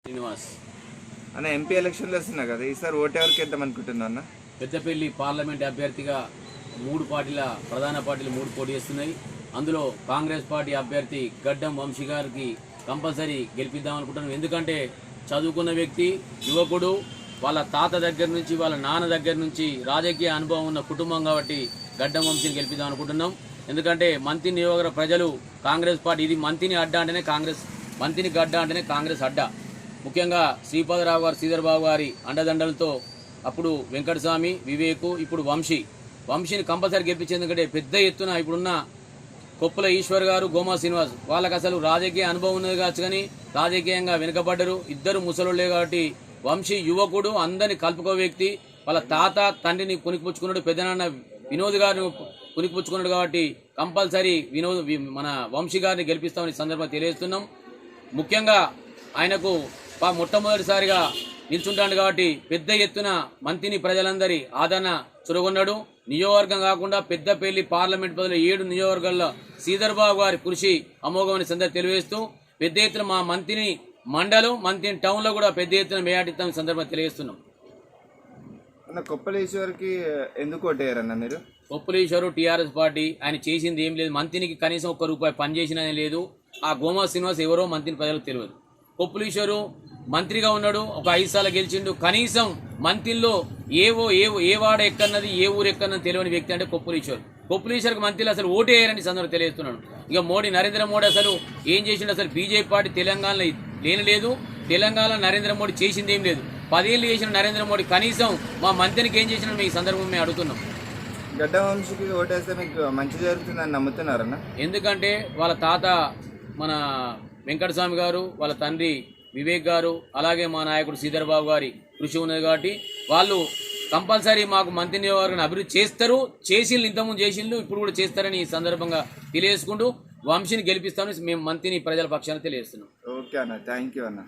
శ్రీనివాస్ అన్న ఎంపీ ఎలక్షన్లు వస్తున్నాయి కదా, ఈసారి ఓటు ఎవరికి వేద్దాం అనుకుంటున్నా అన్న? పెద్దపల్లి పార్లమెంట్ అభ్యర్థిగా ప్రధాన పార్టీలు మూడు పోటీ చేస్తున్నాయి. అందులో కాంగ్రెస్ పార్టీ అభ్యర్థి గడ్డం వంశీ గారికి కంపల్సరీ గెలిపిద్దాం అనుకుంటున్నాం. ఎందుకంటే చదువుకున్న వ్యక్తి, యువకుడు, వాళ్ళ తాత దగ్గర నుంచి వాళ్ళ నాన్న దగ్గర నుంచి రాజకీయ అనుభవం ఉన్న కుటుంబం కాబట్టి గడ్డం వంశీని గెలిపిద్దాం అనుకుంటున్నాం. ఎందుకంటే మంత్రి నియోజకవర్గ ప్రజలు కాంగ్రెస్ పార్టీ, ఇది మంత్రిని అడ్డా అంటేనే కాంగ్రెస్, మంత్రిని గడ్డ అంటేనే కాంగ్రెస్ అడ్డా. ముఖ్యంగా శ్రీపాదరావు గారు, శ్రీధర్బాబు గారి అండదండలతో అప్పుడు వెంకటస్వామి, వివేకు, ఇప్పుడు వంశీని కంపల్సరీ గెలిపించేది. ఎందుకంటే పెద్ద ఎత్తున ఇప్పుడున్న కొప్పుల ఈశ్వర్ గారు, గోమా శ్రీనివాస్ వాళ్ళకి అసలు రాజకీయ అనుభవం ఉన్నది కావచ్చు కానీ రాజకీయంగా వెనుకబడ్డరు. ఇద్దరు ముసలోళ్లే కాబట్టి వంశీ యువకుడు, అందరిని కలుపుకో వ్యక్తి. వాళ్ళ తాత తండ్రిని పునికిపుచ్చుకున్నాడు, పెద్దనాన్న వినోద్ గారిని పునికిపుచ్చుకున్నాడు కాబట్టి కంపల్సరీ మన వంశీ గారిని గెలిపిస్తామని సందర్భంగా తెలియజేస్తున్నాం. ముఖ్యంగా ఆయనకు మొట్టమొదటిసారిగా నిల్చుంటాడు కాబట్టి పెద్ద ఎత్తున మంత్రిని ప్రజలందరి ఆదరణ చురగొన్నాడు. నియోజకవర్గం కాకుండా పెద్దపల్లి పార్లమెంట్ బదులు 7 నియోజకవర్గాల్లో శ్రీధర్బాబు గారి కృషి అమోఘమని సందర్భం తెలియజేస్తూ పెద్ద ఎత్తున మా మంత్రిని మంత్రిని టౌన్లో కూడా పెద్ద ఎత్తున మేయాటిస్తామని సందర్భంగా తెలియజేస్తున్నాం. కొప్పుల ఈశ్వర్కి ఎందుకు ఓటేయారన్న మీరు? కొప్పుల ఈశ్వరు టీఆర్ఎస్ పార్టీ, ఆయన చేసింది ఏం లేదు. మంత్రికి కనీసం ₹1 పని చేసినది లేదు. ఆ గోమా శ్రీనివాస్ ఎవరో మంత్రిని ప్రజలకు తెలియదు. కొప్పుల ఈశ్వరు మంత్రిగా ఉన్నాడు, ఒక 5 సార్లు గెలిచిండు. కనీసం మంత్రిలో ఏ వాడ ఎక్కన్నది, ఏ ఊరు ఎక్కన్నది తెలియని వ్యక్తి అంటే కొప్పుల ఈశ్వర్కి మంత్రులు అసలు ఓటు వేయరని సందర్భంగా తెలియజేస్తున్నాడు. ఇక నరేంద్ర మోడీ అసలు ఏం చేసిండు? అసలు బీజేపీ పార్టీ తెలంగాణలో లేనిలేదు. తెలంగాణలో నరేంద్ర మోడీ చేసింది ఏం లేదు. 10 ఏళ్ళు చేసిన నరేంద్ర మోడీ కనీసం మా మంత్రికి ఏం చేసినా మీ సందర్భం మేము అడుగుతున్నాం. గడ్డ వంశీకి ఓటేస్తే మీకు మంచి జరుగుతుందని నమ్ముతున్నారన్న? ఎందుకంటే వాళ్ళ తాత మన వెంకటస్వామి గారు, వాళ్ళ తండ్రి వివేక్ గారు, అలాగే మా నాయకుడు శ్రీధర్బాబు గారి కృషి ఉన్నది కాబట్టి వాళ్ళు కంపల్సరీ మాకు మంత్రి నియోజకవర్గాన్ని అభివృద్ధి చేస్తారు. చేసిండ్రు, ఇంతకుముందు చేసిండ్రు, ఇప్పుడు కూడా చేస్తారని ఈ సందర్భంగా తెలియజేసుకుంటూ వంశీని గెలిపిస్తామని మేము మంత్రిని ప్రజల పక్షాన తెలియజేస్తున్నాం. ఓకే అన్న, థ్యాంక్ యూ అన్న.